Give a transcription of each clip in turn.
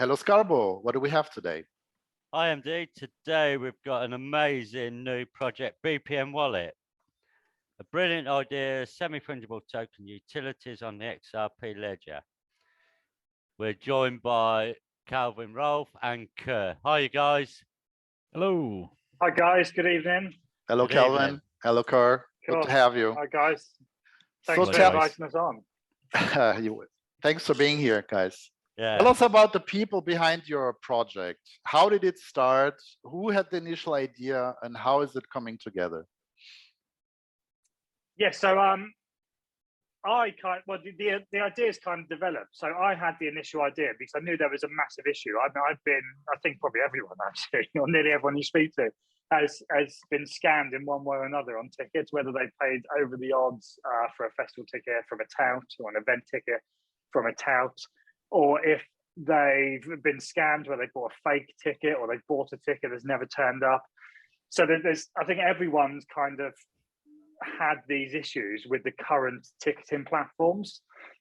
Hello, Scarbo. What do we have today? Hi, MD. Today we've got an amazing new project, BPM Wallet. A brilliant idea, semi-fungible token utilities on the XRP Ledger. We're joined by Kelvin Rolf and Kerr. Hi, you guys. Hello. Hi, guys. Good evening. Hello, Good Kelvin. evening. Hello, Kerr. Cool. Good to have you. Hi, guys. Thanks So for tell- inviting us on. Thanks for being here, guys. Yeah. Tell us about the people behind your project. How did it start? Who had the initial idea, and how is it coming together? Yeah, so the ideas kind of developed. So I had the initial idea because I knew there was a massive issue. I think probably everyone actually, or nearly everyone you speak to, has been scammed in one way or another on tickets, whether they paid over the odds for a festival ticket from a tout, or an event ticket from a tout, or if they've been scammed where they bought a fake ticket, or they bought a ticket that's never turned up. So I think everyone's kind of had these issues with the current ticketing platforms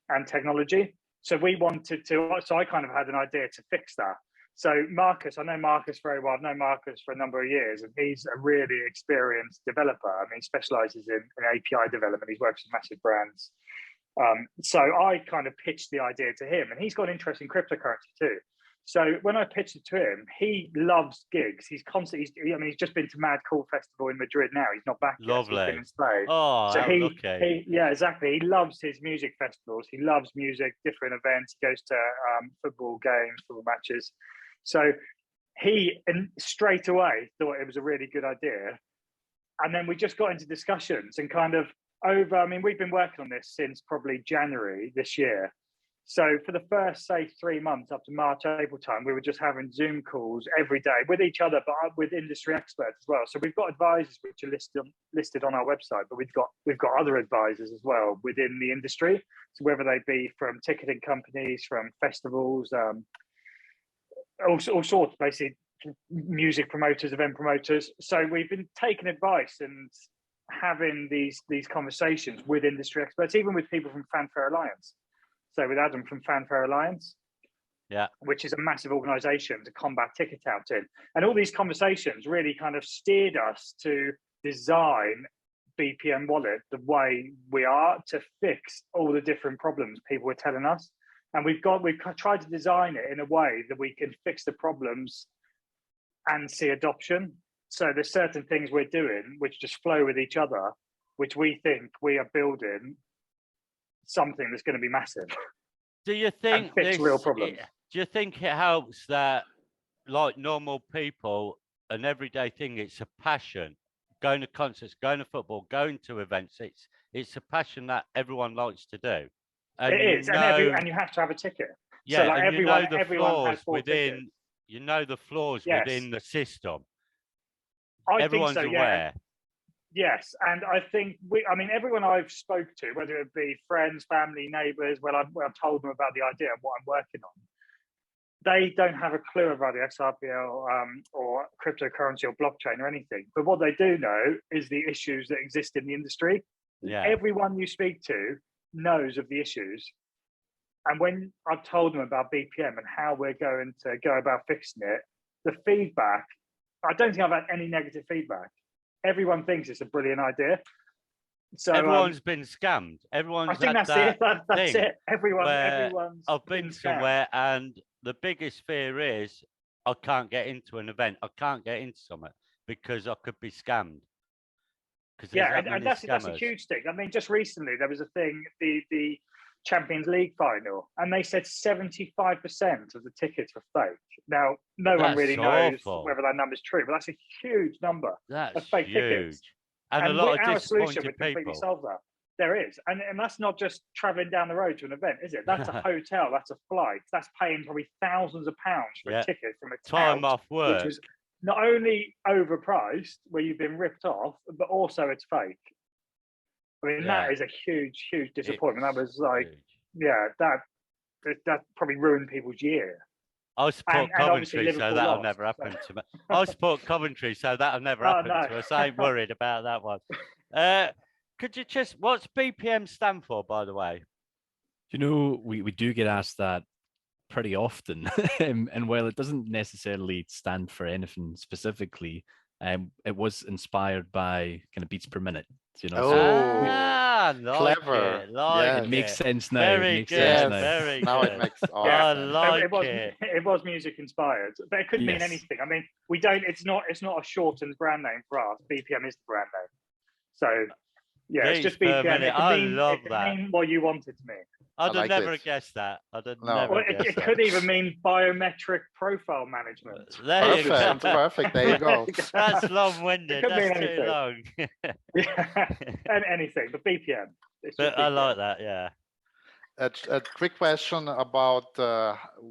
and technology. So I kind of had an idea to fix that. So Marcus, I know Marcus very well. I've known Marcus for a number of years, and he's a really experienced developer. I mean, he specializes in API development. He's worked with massive brands. So I kind of pitched the idea to him, and he's got an interest in cryptocurrency too. So when I pitched it to him, he loves gigs. He's constantly, he's just been to Mad Cool Festival in Madrid now. He's not back yet. Lovely. He's been in Spain. Oh, so yeah, exactly. He loves his music festivals. He loves music, different events. He goes to football games, football matches. So he straight away thought it was a really good idea. And then we just got into discussions and kind of we've been working on this since probably January this year. So for the first, say, 3 months up to March, April time, we were just having Zoom calls every day with each other, but with industry experts as well. So we've got advisors which are listed on our website, but we've got other advisors as well within the industry. So whether they be from ticketing companies, from festivals, all sorts, basically music promoters, event promoters. So we've been taking advice and having these conversations with industry experts, even with people from Fanfare Alliance. So with Adam from Fanfare Alliance, yeah, which is a massive organization to combat ticket touting. And all these conversations really kind of steered us to design BPM Wallet the way we are, to fix all the different problems people were telling us. And we've tried to design it in a way that we can fix the problems and see adoption. So there's certain things we're doing which just flow with each other, which we think we are building something that's going to be massive. Do you think fix real problems? Do you think it helps that, like normal people, an everyday thing, it's a passion? Going to concerts, going to football, going to events, it's a passion that everyone likes to do. And it is, and you have to have a ticket. Yeah, so like and everyone has within, you know, the flaws yes. within the system. Everyone's aware. Yeah. Yes, and I think everyone I've spoke to, whether it be friends, family, neighbours, when I've told them about the idea and what I'm working on, they don't have a clue about the XRPL or cryptocurrency or blockchain or anything. But what they do know is the issues that exist in the industry. Yeah. Everyone you speak to knows of the issues. And when I've told them about BPM and how we're going to go about fixing it, the feedback, I don't think I've had any negative feedback. Everyone thinks it's a brilliant idea. So everyone's been scammed. Everyone's. I think that's it. That's it. Everyone's. I've been somewhere, and the biggest fear is I can't get into an event. I can't get into something because I could be scammed. Yeah, and that's a huge thing. I mean, just recently there was a thing, the Champions League final, and they said 75% of the tickets were fake. Now, no one really knows whether that number's true, but that's a huge number of fake tickets. And a lot of our disappointed solution would completely people. solve that. There is, and that's not just traveling down the road to an event, is it? That's a hotel, that's a flight, that's paying probably thousands of pounds for a ticket from a time off work, which was not only overpriced, where you've been ripped off, but also it's fake. I mean, that is a huge, huge disappointment. That was like, that probably ruined people's year. I support Coventry, so that'll never happen to me. I support Coventry, so that'll never happen to us. I ain't worried about that one. Could you what's BPM stand for, by the way? You know, we do get asked that pretty often. And while it doesn't necessarily stand for anything specifically, it was inspired by kind of beats per minute. You know, Oh, clever. it makes sense now. Very It makes good. sense now. Very Now good. it makes all I sense. like It was music inspired, but it could mean Yes. anything. I mean, we don't. It's not a shortened brand name for us. BPM is the brand name. So yeah, it's just Beats per BPM. minute. It I can love mean, that. what you want it to mean. I'd have like never it. guessed that. I'd have No. never Well, guessed it that. could even mean biometric profile management. There you Perfect, go. perfect. There you go. That's long-winded. It could mean That's too anything. long. Yeah, and anything, but BPM. It's But just I BPM. like that. Yeah. A quick question about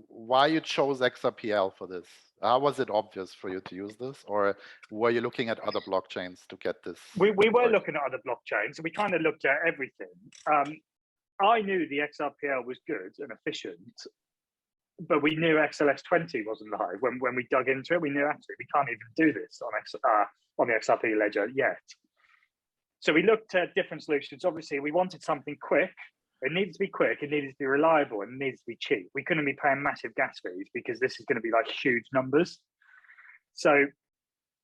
why you chose XRPL for this. How was it obvious for you to use this, or were you looking at other blockchains to get this? We were work? looking at other blockchains, and we kind of looked at everything. I knew the XRPL was good and efficient, but we knew XLS20 wasn't live. When we dug into it, we knew actually we can't even do this on the XRP Ledger yet. So we looked at different solutions. Obviously, we wanted something quick. It needed to be quick, it needed to be reliable, and it needed to be cheap. We couldn't be paying massive gas fees because this is going to be like huge numbers. So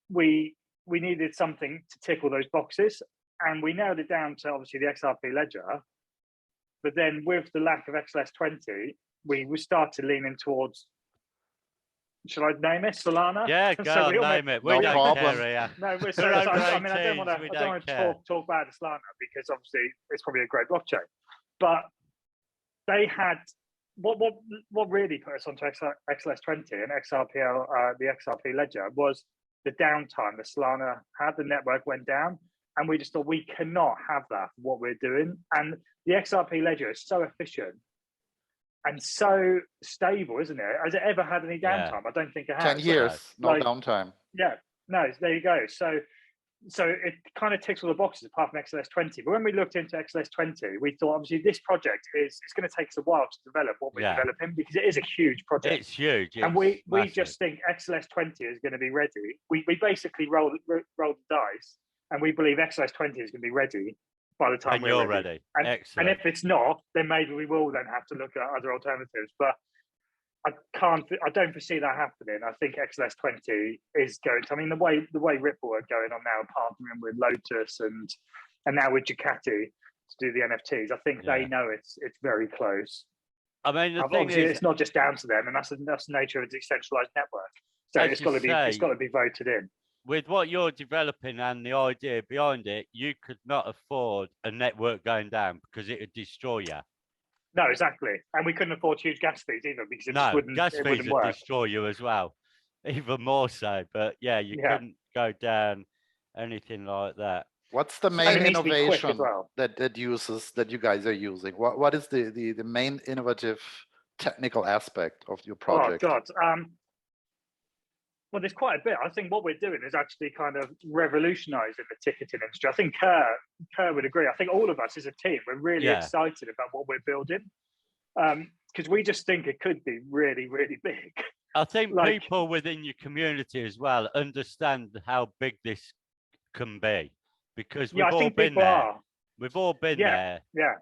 we needed something to tick all those boxes, and we nailed it down to obviously the XRP Ledger. But then with the lack of XLS20, we started leaning towards, should I name it, Solana? Yeah, go So on, name it. We No don't problem. care, yeah. No, We're I mean, I don't want we to don't care. talk bad of Solana because obviously it's probably a great blockchain. But they had what really put us onto XLS20 and XRPL, the XRP Ledger, was the downtime that Solana had. The network went down, and we just thought we cannot have that for what we're doing. And the XRP Ledger is so efficient and so stable, isn't it? Has it ever had any downtime? I don't think it has. 10 years, no Like, downtime. Yeah, no, there you go. So it kind of ticks all the boxes apart from XLS20. But when we looked into XLS20, we thought obviously this project it's going to take us a while to develop what we're developing because it is a huge project. It's huge. And we just think XLS20 is going to be ready. We basically roll the dice, and we believe XLS20 is going to be ready by the time you're we're ready. ready. And if it's not, then maybe we will then have to look at other alternatives. But I don't foresee that happening. I think XLS20 is going to, I mean, the way Ripple are going on now, partnering with Lotus and now with Ducati to do the NFTs, I think they know it's very close. I mean, the thing obviously is, it's not just down to them, and that's the nature of a decentralized network. So it's got to be voted in. With what you're developing and the idea behind it, you could not afford a network going down because it would destroy you. No, exactly. And we couldn't afford huge gas fees either because gas fees would work. destroy you as well, even more so. But yeah, you couldn't go down anything like that. What's the main innovation that you guys are using? What is the main innovative technical aspect of your project? Oh God. Well, there's quite a bit. I think what we're doing is actually kind of revolutionizing the ticketing industry. I think Kerr would agree. I think all of us as a team, we're really excited about what we're building because we just think it could be really, really big. I think people within your community as well understand how big this can be because we've all been there. We've all been there. Yeah.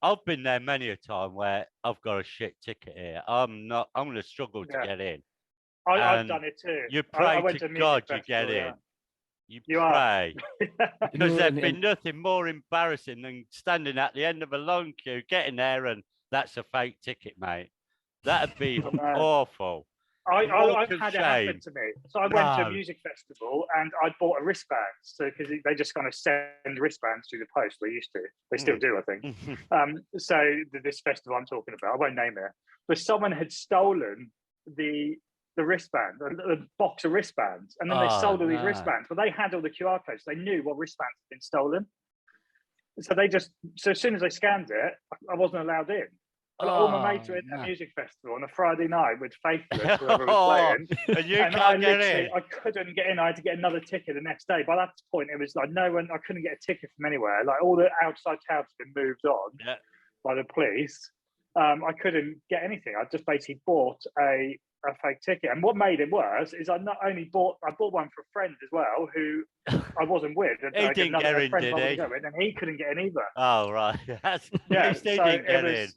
I've been there many a time where I've got a shit ticket here. I'm going to struggle to get in. I've done it too. You pray to God you get in. You pray. Because there'd be nothing more embarrassing than standing at the end of a long queue, getting there, and that's a fake ticket, mate. That'd be awful. I've had it happen to me. So I went to a music festival and I bought a wristband. So because they just kind of send wristbands through the post. They used to. They still do, I think. So this festival I'm talking about, I won't name it, but someone had stolen the wristband, a box of wristbands, and then they sold all these wristbands. But they had all the QR codes. They knew what wristbands had been stolen. So as soon as they scanned it, I wasn't allowed in. All my mates were at a music festival on a Friday night with Faithless, whoever was playing. And you can't get in. I couldn't get in. I had to get another ticket the next day. By that point, it was like I couldn't get a ticket from anywhere. Like all the outside cabs had been moved on by the police. I couldn't get anything. I just basically bought a fake ticket. And what made it worse is I bought one for a friend as well who I wasn't with. He didn't get in, did he? And he couldn't get in either. Oh, right. He didn't get in.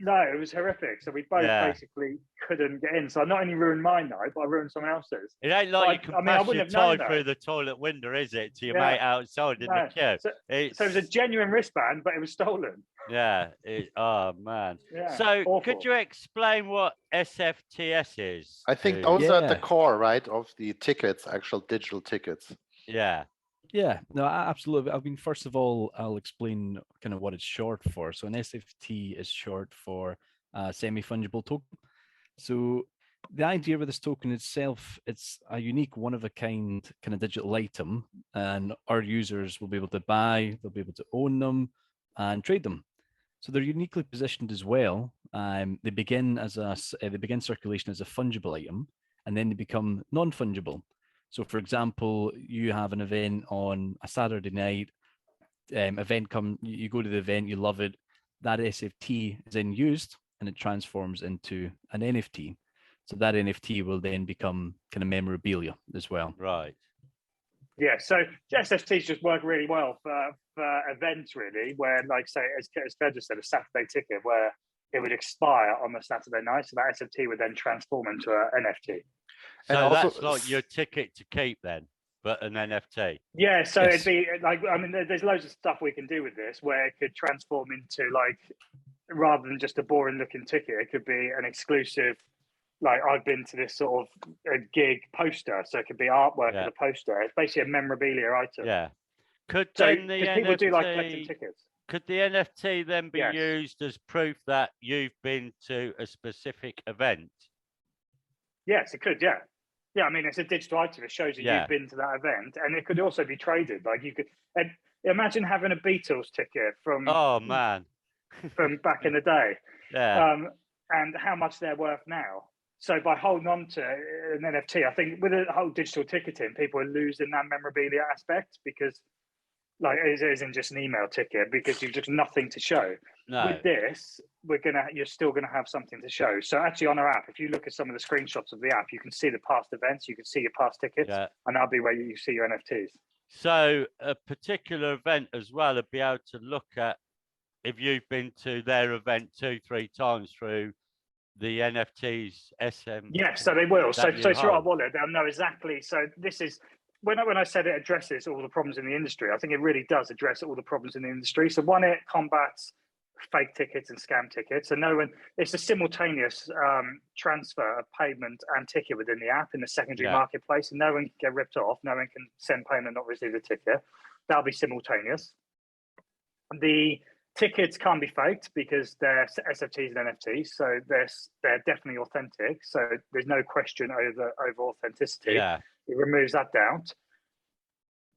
No, it was horrific. So we both basically couldn't get in. So I not only ruined my night, but I ruined someone else's. It ain't like you can pass your known tie through the toilet window, is it, to your Yeah. mate outside in the queue? So it was a genuine wristband, but it was stolen. Yeah. Oh, man. Yeah, So awful. could you explain what SFTS is? I think to- those are at the Yeah. core, right, of the tickets, actual digital tickets. Yeah. Yeah, no, absolutely. I mean, first of all, I'll explain kind of what it's short for. So an SFT is short for Semi-Fungible Token. So the idea with this token itself, it's a unique one-of-a-kind kind of digital item, and our users will be able to buy, they'll be able to own them and trade them. So they're uniquely positioned as well. They begin circulation as a fungible item, and then they become non-fungible. So, for example, you have an event on a Saturday night. You go to the event, you love it. That SFT is then used, and it transforms into an NFT. So that NFT will then become kind of memorabilia as well. Right. Yeah, so SFTs just work really well for events, really, where, like, say, as Kerr just said, a Saturday ticket where it would expire on the Saturday night. So that SFT would then transform into an NFT. So And also- that's like your ticket to keep then, but an NFT. Yeah, so Yes. it'd be like, I mean, there's loads of stuff we can do with this where it could transform into, like, rather than just a boring looking ticket, it could be an exclusive, like, I've been to this sort of a gig poster, so it could be artwork of the poster. It's basically a memorabilia item. Yeah. Could So then the people do like NFT collecting tickets. could the NFT then be Yes. used as proof that you've been to a specific event? Yes, it could. Yeah, yeah. I mean, it's a digital item. It shows that Yeah. you've been to that event, and it could also be traded. Like, you could, and imagine having a Beatles ticket from Oh man. from back in the day, Yeah. and how much they're worth now. So by holding on to an NFT, I think with the whole digital ticketing, people are losing that memorabilia aspect because, like, it isn't just an email ticket because you've just nothing to show. No. With this, you're still gonna have something to show. So actually, on our app, if you look at some of the screenshots of the app, you can see the past events, you can see your past tickets, Yeah. and that'll be where you see your NFTs. So a particular event as well would be able to look at if you've been to their event 2-3 times through the NFTs SM. Yeah, so they will. So that you through our hold. wallet, they'll know exactly. So this is when I said it addresses all the problems in the industry. I think it really does address all the problems in the industry. So one, it combats fake tickets and scam tickets. So it's a simultaneous transfer of payment and ticket within the app in the secondary marketplace, and no one can get ripped off. No one can send payment and not receive the ticket. That'll be simultaneous. The tickets can't be faked because they're SFTs and NFTs, so they're definitely authentic. So there's no question over authenticity. Yeah. It removes that doubt.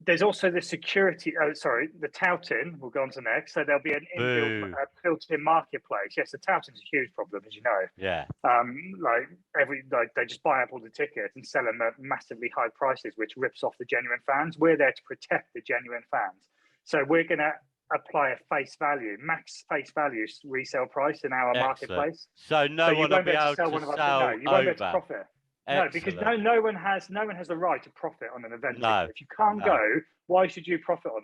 There's also the security. The touting. We'll go on to next. So there'll be an inbuilt built-in marketplace. Yes, the touting is a huge problem, as you know. Yeah. They just buy up all the tickets and sell them at massively high prices, which rips off the genuine fans. We're there to protect the genuine fans. So we're going to apply a max face value resale price in our marketplace. So no one will be able to sell you won't over. be able to profit. Excellent. No, because no one has the right to profit on an event. No. If you can't go, why should you profit on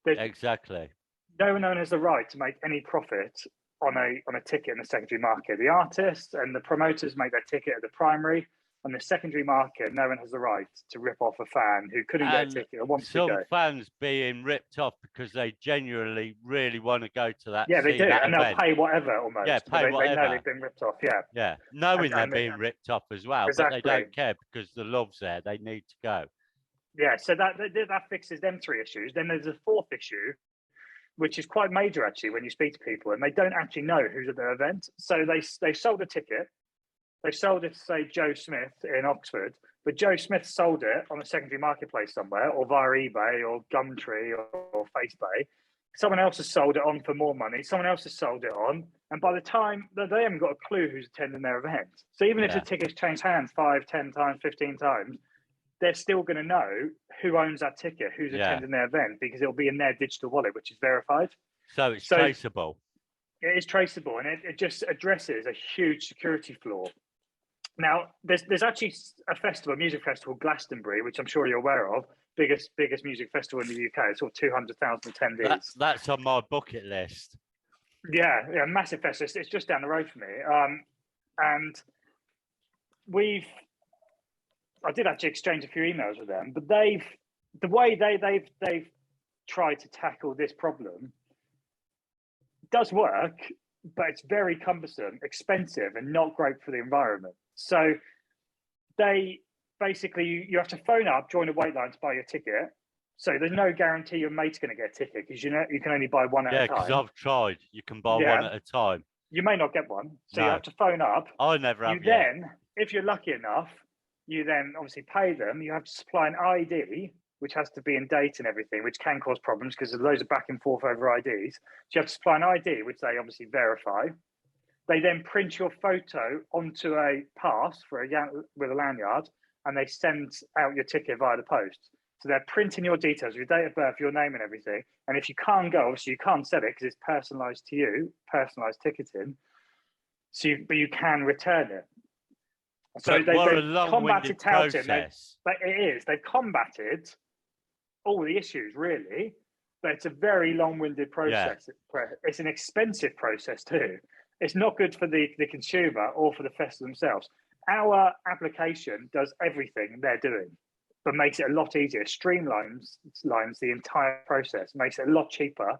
it? Exactly. No one has the right to make any profit on a ticket in the secondary market. The artists and the promoters make their ticket at the primary. On the secondary market, no one has the right to rip off a fan who couldn't get a ticket or wants to go. Some fans being ripped off because they genuinely really want to go to that. Yeah, they do, and event. they'll pay whatever almost. Yeah, pay whatever. They know they've been ripped off. Yeah. Yeah, knowing they're being ripped off as well, exactly. but they don't care because the love's there. They need to go. Yeah, so that fixes them three issues. Then there's a fourth issue, which is quite major actually when you speak to people, and they don't actually know who's at their event. So they sold a ticket. They sold it to, say, Joe Smith in Oxford, but Joe Smith sold it on a secondary marketplace somewhere, or via eBay or Gumtree or Facebook. Someone else has sold it on for more money. Someone else has sold it on. And by the time, they haven't got a clue who's attending their event. So even if the ticket's changed hands 5, 10 times, 15 times, they're still going to know who owns that ticket, who's attending their event, because it'll be in their digital wallet, which is verified. So it's traceable. It is traceable, and it just addresses a huge security flaw. Now, there's actually a music festival, Glastonbury, which I'm sure you're aware of, biggest music festival in the UK. It's sort of 200,000 attendees. That's on my bucket list. Yeah, massive festival. It's just down the road from me. And I did actually exchange a few emails with them, but the way they've tried to tackle this problem does work, but it's very cumbersome, expensive, and not great for the environment. So they basically, you have to phone up, join a wait line to buy your ticket. So there's no guarantee your mate's going to get a ticket because you can only buy one at a time. Yeah, because I've tried. You can buy one at a time. You may not get one, so No. you have to phone up. I never have. Then, if you're lucky enough, you then obviously pay them. You have to supply an ID, which has to be in date and everything, which can cause problems because there's loads of back and forth over IDs. So you have to supply an ID, which they obviously verify. They then print your photo onto a pass with a lanyard, and they send out your ticket via the post. So they're printing your details, your date of birth, your name and everything. And if you can't go, obviously you can't sell it because it's personalized to you, personalized ticketing. But you can return it. So they've combated touting. But it is. They've combated all the issues, really. But it's a very long-winded process. Yeah. It's an expensive process too. It's not good for the consumer or for the festival themselves. Our application does everything they're doing, but makes it a lot easier, streamlines the entire process, makes it a lot cheaper,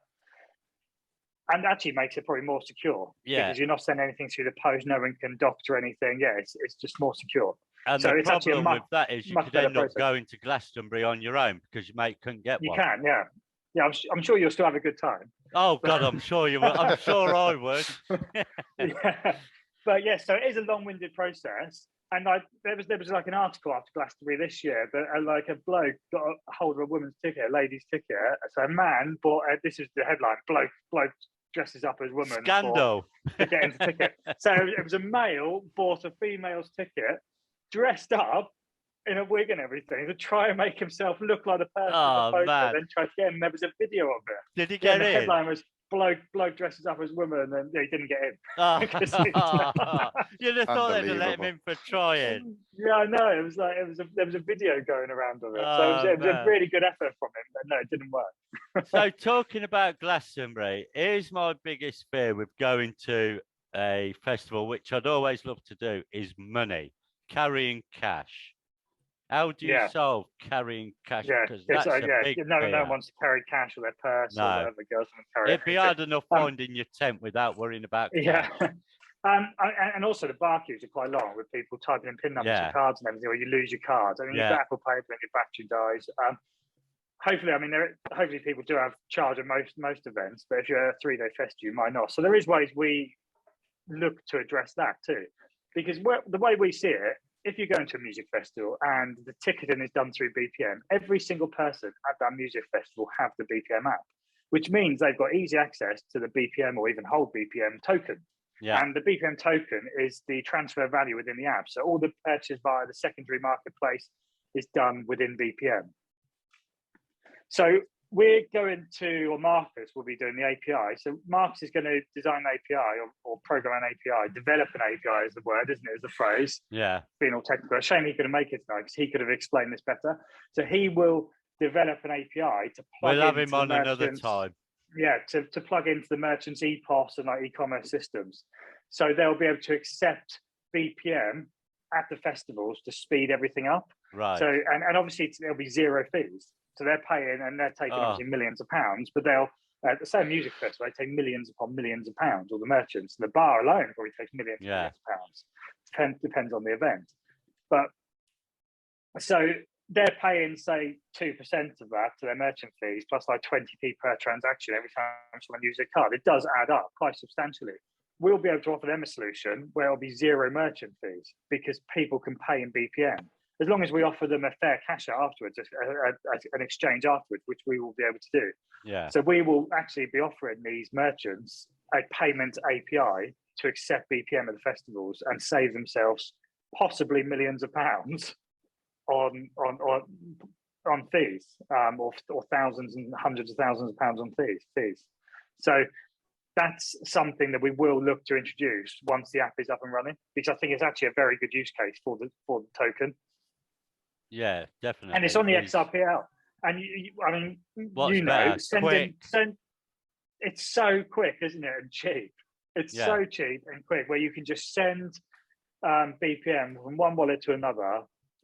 and actually makes it probably more secure. Yeah, because you're not sending anything through the post, no one can doctor anything. Yeah, it's just more secure. And so the problem with that is you could end up going to Glastonbury on your own because your mate couldn't get one. You can, yeah. Yeah, I'm sure you'll still have a good time. Oh God, I'm sure you will. I'm sure I would. Yeah. But yeah, so it is a long-winded process. And there was like an article after Glastonbury this year, but like a bloke got a hold of a woman's ticket, a lady's ticket. So a man bought, this is the headline, bloke dresses up as woman. Scandal. To get into ticket. So it was a male bought a female's ticket, dressed up in a wig and everything to try and make himself look like the person in the photo, then tried to get in. There was a video of it. Did he get in? The headline was bloke dresses up as woman, and he didn't get in. You'd have thought they'd have let him in for trying. Yeah, I know. It was like there was a video going around of it. So it was a really good effort from him, but no, it didn't work. So talking about Glastonbury, here's my biggest fear with going to a festival, which I'd always love to do, is money, carrying cash. How do you solve carrying cash? Yeah, because that's a big no one wants to carry cash or their purse or whatever. Girls want to carry. It'd be hard enough finding your tent without worrying about cash. Yeah. And also the bar queues are quite long with people typing in PIN numbers and cards and everything, or you lose your cards. I mean, you've got Apple Pay, but your battery dies. Hopefully people do have charge at most events, but if you're at a 3-day festival, you might not. So there is ways we look to address that too, because the way we see it, if you go into a music festival and the ticketing is done through BPM, every single person at that music festival have the BPM app, which means they've got easy access to the BPM or even whole BPM token. Yeah. And the BPM token is the transfer value within the app. So all the purchase via the secondary marketplace is done within BPM. So we're going to, or Marcus will be doing the API. So Marcus is going to design an API or program an API, develop an API is the word, isn't it? Is the phrase. Yeah. Being all technical. Shame he couldn't make it tonight because he could have explained this better. So he will develop an API to plug We'll have him on another time. Yeah, to plug into the merchants' EPOS and like e-commerce systems. So they'll be able to accept BPM at the festivals to speed everything up. Right. So, and obviously there'll be zero fees. So they're paying and they're taking obviously millions of pounds, but they'll, at the same music festival, they take millions upon millions of pounds, or the merchants. The bar alone probably takes millions of pounds. Depends on the event. But so they're paying, say, 2% of that to their merchant fees, plus like 20p per transaction every time someone uses a card. It does add up quite substantially. We'll be able to offer them a solution where it'll be zero merchant fees because people can pay in BPM. As long as we offer them a fair cash out afterwards, an exchange afterwards, which we will be able to do. Yeah. So we will actually be offering these merchants a payment API to accept BPM at the festivals and save themselves possibly millions of pounds on fees, or thousands and hundreds of thousands of pounds on fees. So that's something that we will look to introduce once the app is up and running, because I think it's actually a very good use case for the token. Yeah, definitely. And it's on the XRPL. And it's so quick, isn't it, and cheap. It's so cheap and quick, where you can just send BPM from one wallet to another,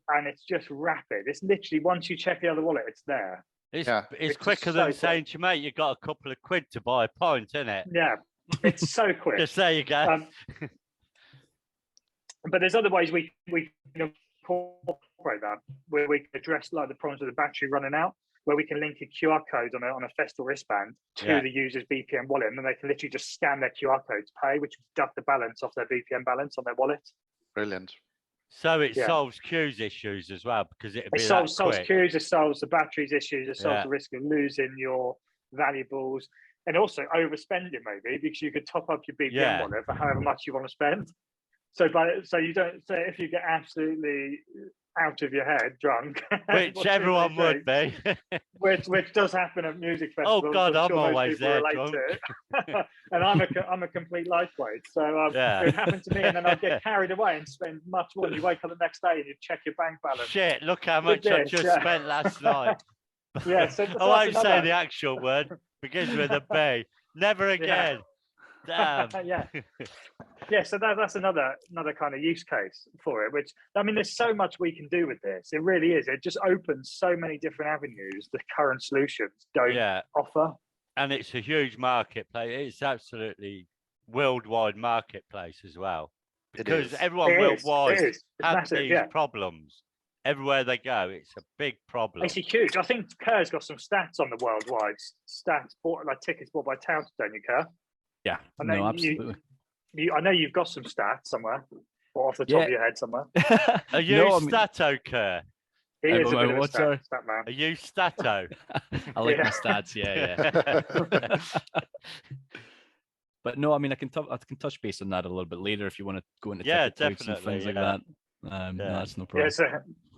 and it's just rapid. It's literally, once you check the other wallet, it's there. It's quicker than saying to your mate, you got a couple of quid to buy a pint, isn't it? Yeah, it's so quick. Just there you go. But there's other ways we can incorporate that, where we can address like the problems with the battery running out, where we can link a QR code on a Festool wristband to the user's BPM wallet, and then they can literally just scan their QR code to pay, which will deduct the balance off their BPM balance on their wallet. Brilliant. So it solves queues issues as well, because it solves queues, it solves the batteries issues, it solves the risk of losing your valuables, and also overspending maybe, because you could top up your BPM wallet for however much you want to spend. So you don't. So if you get absolutely out of your head, drunk, which everyone would be, which does happen at music festivals. Oh God, I'm always there drunk. And I'm a complete lightweight, so it happened to me, and then I'd get carried away and spend much more. And you wake up the next day and you check your bank balance. Shit! Look how much I just spent last night. So I won't say the actual word. Begins with a B. Never again. Damn. So that's another kind of use case for it, which, I mean, there's so much we can do with this. It really is. It just opens so many different avenues the current solutions don't offer. And it's a huge marketplace. It's absolutely worldwide marketplace as well, because everyone worldwide has these problems. Everywhere they go, it's a big problem. It's huge. I think Kerr's got some stats on the worldwide stats, like tickets bought by towns, don't you, Kerr? Yeah, no, absolutely. I know you've got some stats somewhere, or off the top of your head somewhere. Are you Stato, Kerr? He is a bit of a stat man. Are you Stato? I like my stats, yeah. But no, I mean, I can touch base on that a little bit later if you want to go into definitely and things like that. No, that's no problem. So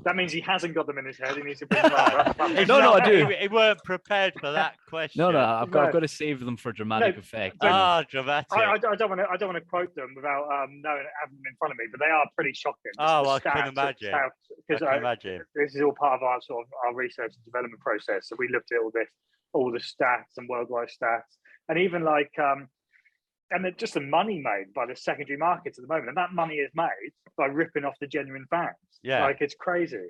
that means he hasn't got them in his head. He needs to bring them up. No, I do. He weren't prepared for that question. No, I've got to save them for dramatic effect. Dramatic. I don't want to quote them without having them in front of me, but they are pretty shocking. I can imagine. This is all part of our sort of our research and development process. So we looked at all the stats and worldwide stats, and even like and just the money made by the secondary markets at the moment. And that money is made by ripping off the genuine fans. Yeah. Like, it's crazy.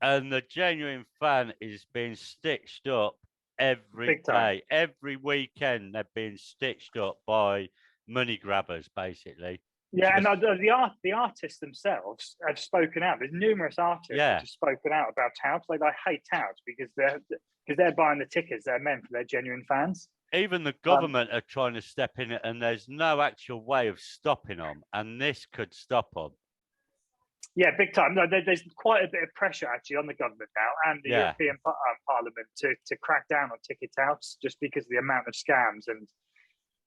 And the genuine fan is being stitched up every day. Every weekend, they're being stitched up by money grabbers, basically. Yeah, and the artists themselves have spoken out. There's numerous artists that have spoken out about touts. Like, I hate touts because they're buying the tickets they're meant for their genuine fans. Even the government are trying to step in, and there's no actual way of stopping them, and this could stop them. Yeah, big time. No, there's quite a bit of pressure actually on the government now and the European Parliament to crack down on ticket touts, just because of the amount of scams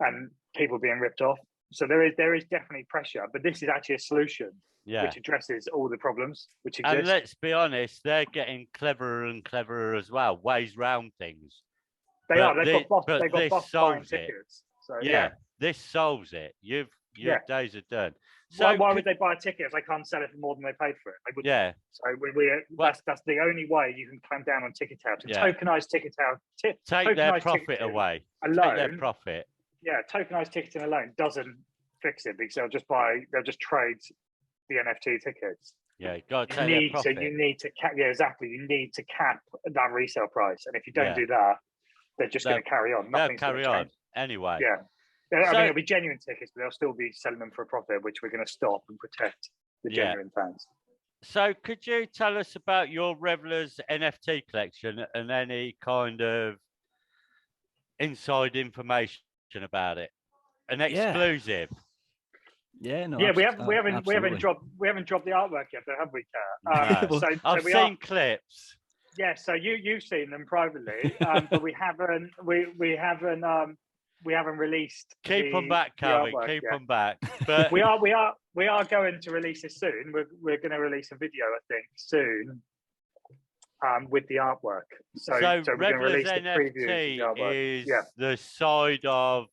and people being ripped off. So there is definitely pressure, but this is actually a solution which addresses all the problems which exist. And let's be honest, they're getting cleverer and cleverer as well, ways round things. They've got bots buying tickets. So, this solves it. Your days are done. So why would they buy a ticket if they can't sell it for more than they paid for it? They wouldn't. So that's the only way you can clamp down on ticket touts. Tokenized ticket touts. Take their profit away. Take their profit. Yeah, tokenized ticketing alone doesn't fix it, because they'll just trade the NFT tickets. Yeah, you got to take their profit. You need to cap. Yeah, exactly. You need to cap that resale price, and if you don't do that, they're just going to carry on. They'll carry on anyway. Yeah. I mean, it'll be genuine tickets, but they'll still be selling them for a profit, which we're going to stop and protect the genuine fans. So could you tell us about your Revelers NFT collection and any kind of inside information about it? An exclusive. Yeah, no. Yeah, we haven't dropped the artwork yet, though, have we, Kerr? No. I've seen clips. Yeah, so you've seen them privately, but we haven't released. Keep them back, Kelvin. Keep them back. But we are going to release it soon. We're going to release a video, I think, soon, with the artwork. So we're going to release the preview of the artwork. Is the side of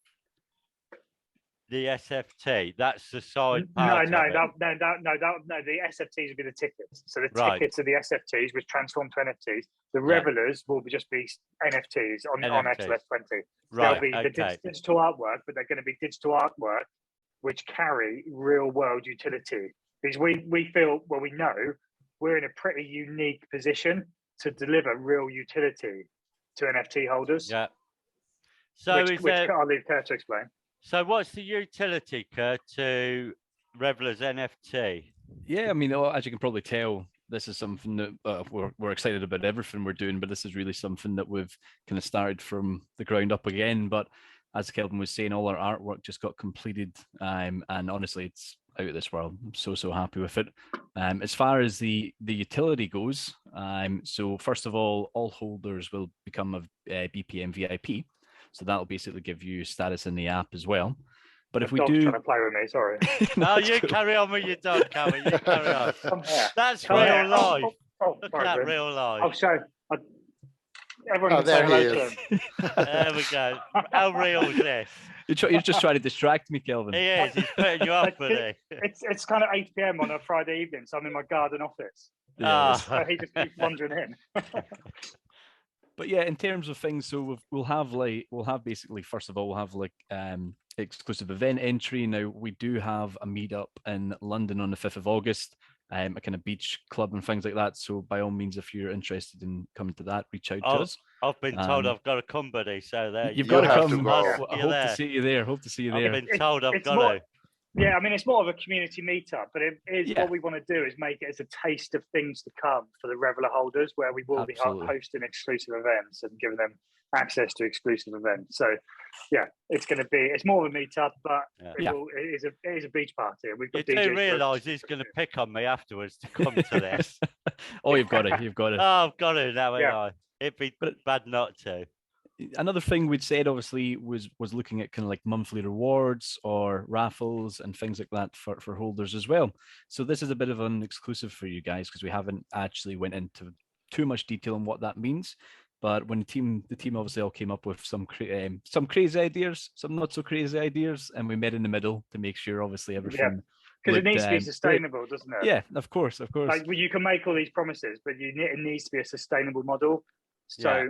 the SFT. That's the side No, part no, of it. no. The SFTs will be the tickets. So the Right. tickets are the SFTs, which transform to NFTs. The Yeah. revelers will just be NFTs on NFTs. XLS20. Right. They'll be the Okay. digital artwork, but they're going to be digital artwork which carry real world utility. Because we feel, well, we know we're in a pretty unique position to deliver real utility to NFT holders. Yeah. So which I'll leave Kerr to explain. So what's the utility, Kerr, to Reveler's NFT? Yeah, I mean, as you can probably tell, this is something that we're excited about everything we're doing, but this is really something that we've kind of started from the ground up again. But as Kelvin was saying, all our artwork just got completed, and honestly, it's out of this world. I'm so happy with it. As far as the utility goes, so first of all holders will become a BPM VIP. So that'll basically give you status in the app as well. But if we do, trying to play with me, sorry. No, you carry on with your dog, Kelvin. You carry on. That's real life. Look at that real life. I'll show. Everyone there he is. There we go. How real is this? You're just trying to distract me, Kelvin. He is. He's putting you up, buddy. It's kind of 8 p.m. on a Friday evening, so I'm in my garden office. Yeah, so he just keeps wandering in. But yeah, in terms of things, so we'll have basically, first of all, we'll have like exclusive event entry. Now we do have a meetup in London on the 5th of August, a kind of beach club and things like that. So by all means, if you're interested in coming to that, reach out to us. I've been told I've got to come, buddy. So there you've got to come. To I hope to see you there. Hope to see you there. I've been told I've got to. Yeah, I mean, it's more of a community meetup, but it is what we want to do is make it as a taste of things to come for the Reveler holders, where we will be hosting exclusive events and giving them access to exclusive events. So, yeah, it's more of a meetup, but it is a beach party. We've got you DJs do realise he's going to pick on me afterwards to come to this. Oh, you've got it. Oh, I've got it now, I. It'd be bad not to. Another thing we'd said obviously was looking at kind of like monthly rewards or raffles and things like that for holders as well. So this is a bit of an exclusive for you guys because we haven't actually went into too much detail on what that means. But when the team obviously all came up with some crazy ideas, some not so crazy ideas, and we met in the middle to make sure obviously everything. Yeah. Because it needs to be sustainable, doesn't it? Yeah, of course. Like you can make all these promises, but it needs to be a sustainable model. So,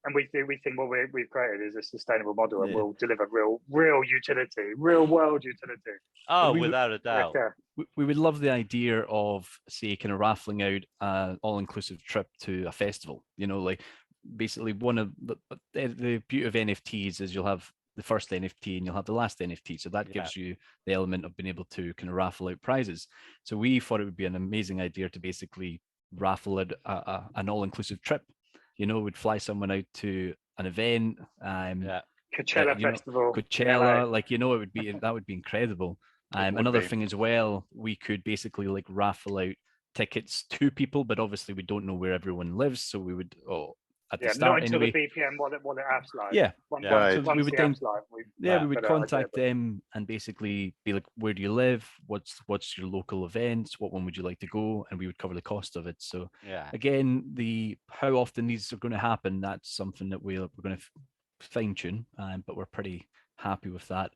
and we think what we've created is a sustainable model, and we'll deliver real utility, real world utility. Oh, without a doubt. We would love the idea of, say, kind of raffling out an all-inclusive trip to a festival. You know, like basically one of the beauty of NFTs is you'll have the first NFT and you'll have the last NFT. So that gives you the element of being able to kind of raffle out prizes. So we thought it would be an amazing idea to basically raffle out an all-inclusive trip. You know, we'd fly someone out to an event. Coachella Festival. Coachella, like, you know, that would be incredible. Another thing as well, we could basically like raffle out tickets to people, but obviously we don't know where everyone lives. So we would, at the start not until anyway. the BPM wallet app's live. Yeah. So we would then, we would contact them and basically be like, where do you live? What's your local events? What one would you like to go? And we would cover the cost of it. So again, how often these are going to happen, that's something that we're going to fine tune, but we're pretty happy with that.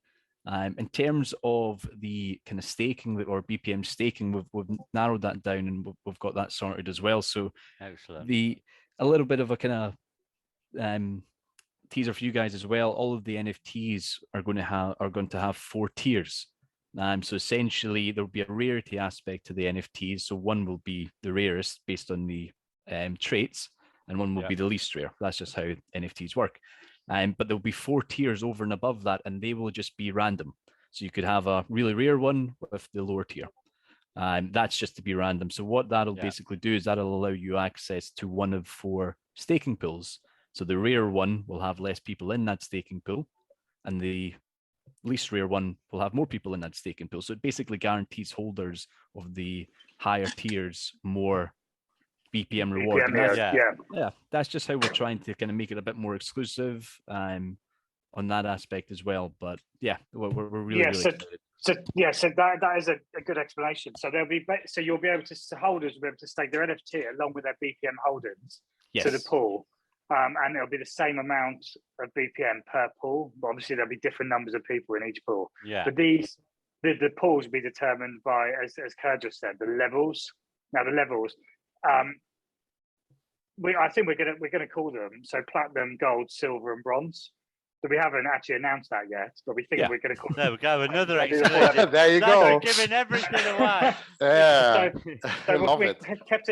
In terms of the kind of staking or BPM staking, we've narrowed that down and we've got that sorted as well. So excellent. A little bit of a kind of teaser for you guys as well. All of the NFTs are going to have 4 tiers. So essentially there'll be a rarity aspect to the NFTs. So one will be the rarest based on the traits, and one will be the least rare. That's just how NFTs work. But there'll be 4 tiers over and above that, and they will just be random. So you could have a really rare one with the lower tier. That's just to be random. So what that'll basically do is that'll allow you access to one of 4 staking pools. So the rare one will have less people in that staking pool, and the least rare one will have more people in that staking pool. So it basically guarantees holders of the higher tiers more BPM reward. That's just how we're trying to kind of make it a bit more exclusive on that aspect as well. But yeah, we're really excited. So that is a good explanation. So you'll be able to holders will be able to stake their NFT along with their BPM holdings to the pool, and it'll be the same amount of BPM per pool. But obviously, there'll be different numbers of people in each pool. Yeah. But the pools will be determined by, as Kerr just said, the levels. Now, the levels, I think we're gonna call them so platinum, gold, silver, and bronze. So we haven't actually announced that yet, but we think we're going to call. There we go, another exclusive. There you go. go. Giving everything away. Yeah, so I love it. Kept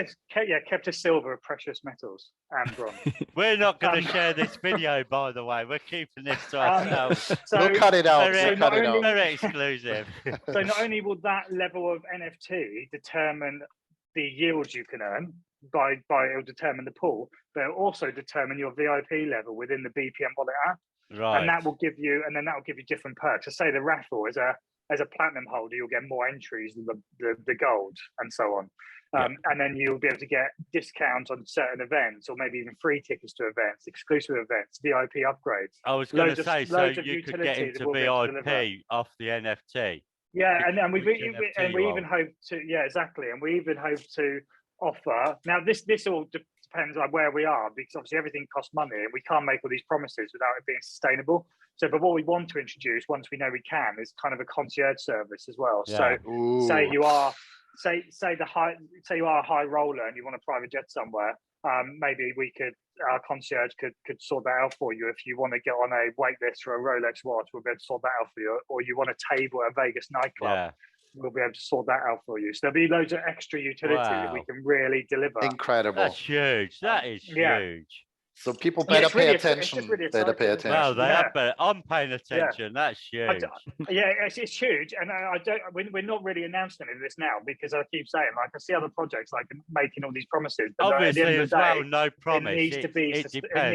a silver of precious metals and bronze. We're not going to share this video, by the way. We're keeping this to ourselves. We'll cut it out. Very exclusive. So not only will that level of NFT determine the yields you can earn, it'll determine the pool, but it'll also determine your VIP level within the BPM Wallet app. Right. And that will give you, different perks. So say the raffle as a platinum holder, you'll get more entries than the gold and so on. And then you'll be able to get discounts on certain events, or maybe even free tickets to events, exclusive events, VIP upgrades. I was going to say, so you could get into VIP off the NFT. Yeah, and we even hope to, exactly, and we even hope to offer. Now this all depends on where we are, because obviously everything costs money and we can't make all these promises without it being sustainable. So, but what we want to introduce once we know we can is kind of a concierge service as well. Yeah. So say you are a high roller and you want a private jet somewhere, maybe our concierge could sort that out for you. If you want to get on a wait list for a Rolex watch, we'll be able to sort that out for you. Or you want a table at a Vegas nightclub, we'll be able to sort that out for you. So there'll be loads of extra utility that we can really deliver. Incredible. That's huge. That is huge. So people better pay attention. Better pay attention. Well, they are, but I'm paying attention. That's huge. It's huge, and we're not really announcing any of this now, because I keep saying, like, I see other projects like making all these promises. But obviously, at the end of the day, no promise. It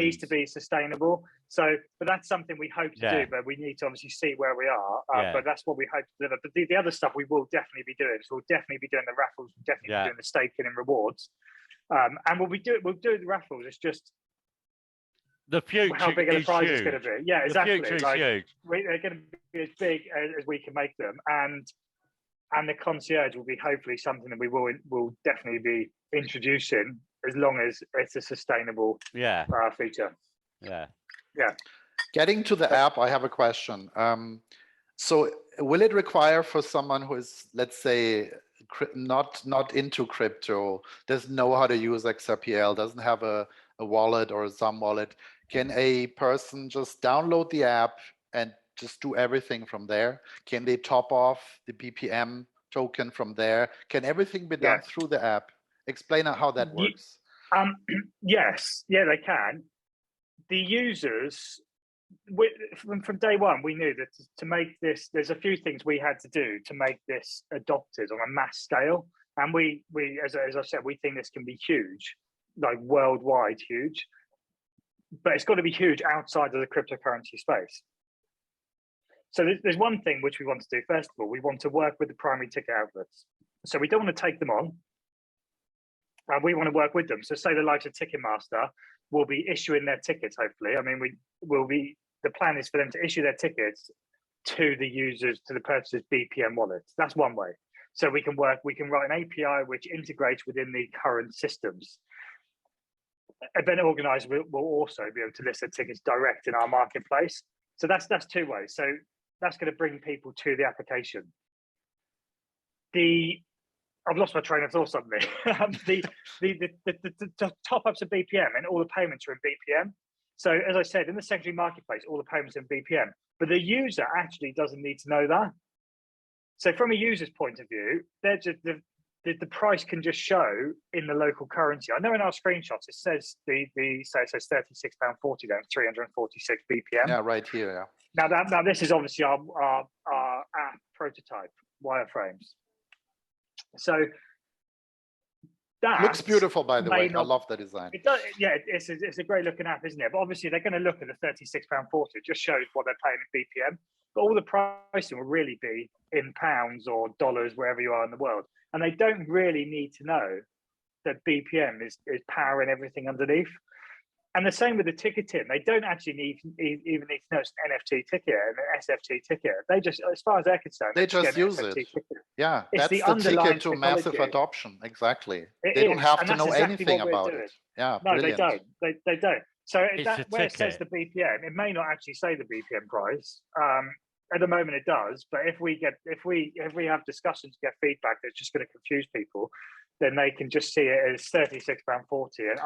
needs to be sustainable. So, but that's something we hope to do. But we need to obviously see where we are. But that's what we hope to deliver. But the other stuff we will definitely be doing. So we'll definitely be doing the raffles. We'll definitely be doing the staking and rewards. And we'll do the raffles. It's just the future. How big the prize is going to be? Yeah, exactly. The future is huge. They're going to be as big as we can make them, and the concierge will be hopefully something that we will definitely be introducing, as long as it's a sustainable feature. Yeah. Getting to the app, I have a question. So will it require for someone who is, let's say, not into crypto, doesn't know how to use XRPL, doesn't have a wallet or some wallet, can a person just download the app and just do everything from there? Can they top off the BPM token from there? Can everything be done through the app? Explain how that works. Yes, they can. The users, from day one, we knew that to make this, there's a few things we had to do to make this adopted on a mass scale. And we as I said, we think this can be huge, like worldwide huge, but it's got to be huge outside of the cryptocurrency space. So there's one thing which we want to do. First of all, we want to work with the primary ticket outlets. So we don't want to take them on. We want to work with them. So say the likes of Ticketmaster will be issuing their tickets, hopefully. I mean, the plan is for them to issue their tickets to the users, to the purchasers' BPM wallets. That's one way. So we can write an API which integrates within the current systems. Event organizers will also be able to list their tickets direct in our marketplace. So that's two ways. So that's going to bring people to the application. I've lost my train of thought suddenly. The top-ups of BPM and all the payments are in BPM. So as I said, in the secondary marketplace, all the payments are in BPM, but the user actually doesn't need to know that. So from a user's point of view, the price can just show in the local currency. I know in our screenshots it says it says £36.40 then, 346 BPM. Yeah, right here. Yeah. Now this is obviously our app prototype wireframes. So that looks beautiful, by the way. I love the design. It does. Yeah, it's a great looking app, isn't it? But obviously they're going to look at the £36.40. It just shows what they're paying in BPM. But all the pricing will really be in pounds or dollars, wherever you are in the world. And they don't really need to know that BPM is powering everything underneath. And the same with the ticketing. They don't actually even need to know it's an NFT ticket and an SFT ticket. They just, as far as they're concerned, they just use it. Ticket. Yeah, it's that's the ticket to massive adoption. Exactly. They don't have to know anything about it. Yeah, no, brilliant. they don't. They don't. So It's that a where it says ticket. the BPM, it may not actually say the BPM price. At the moment it does, but if we have discussions, get feedback that's just going to confuse people, then they can just see it as £36.40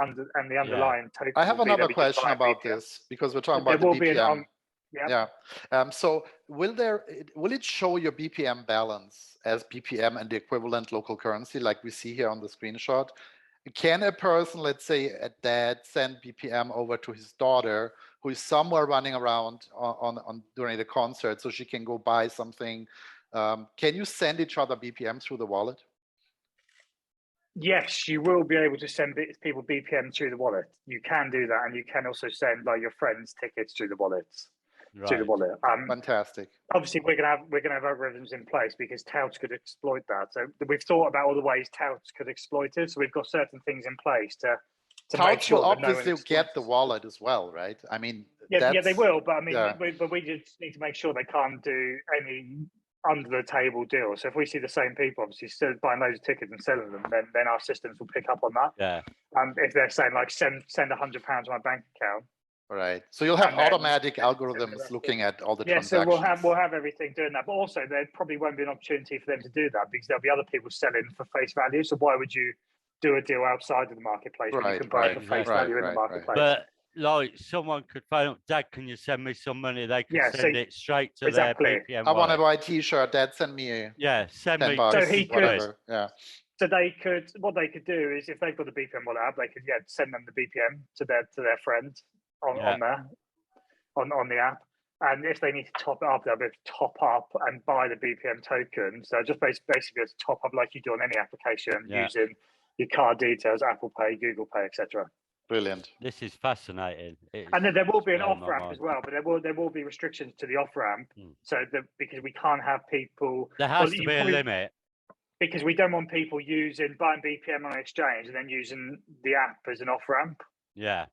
and the underlying token. I have will be another that we just question buy about BPM. this because we're talking There about the will be BPM. yeah. So will it show your BPM balance as BPM and the equivalent local currency like we see here on the screenshot? Can a person, let's say a dad, send BPM over to his daughter who is somewhere running around on during the concert so she can go buy something? Can you send each other BPM through the wallet? Yes, you will be able to send people BPM through the wallet. You can do that, and you can also send like your friends tickets through the wallets. Right. To the wallet. Fantastic. Obviously, we're gonna have algorithms in place because touts could exploit that. So we've thought about all the ways touts could exploit it. So we've got certain things in place to make Touts sure will that no one obviously get the wallet as well, right? I mean, yeah, they will. But I mean, yeah. we just need to make sure they can't do any under the table deals. So if we see the same people obviously still buying loads of tickets and selling them, then our systems will pick up on that. Yeah. If they're saying like send £100 to my bank account. Right. So you'll have And then- automatic algorithms looking at all the transactions. So we'll have everything doing that. But also there probably won't be an opportunity for them to do that because there'll be other people selling for face value. So why would you do a deal outside of the marketplace when you can buy it for face value in the marketplace? But like someone could phone up, Dad, can you send me some money? They could send it straight to their BPM wallet. I want to buy a t-shirt. Dad, send me send me $10, so he whatever. could, So they could, what they could do is if they've got the BPM wallet app, they could send them the BPM to their friend on the app. And if they need to top it up, they'll be able to top up and buy the BPM token. So just basically to top up like you do on any application using your card details, Apple Pay, Google Pay, etc. Brilliant. This is fascinating. And then there will be an off ramp as well, but there will be restrictions to the off ramp. So because we can't have people. There has to be a limit. Because we don't want people buying BPM on an exchange and then using the app as an off ramp. Yeah.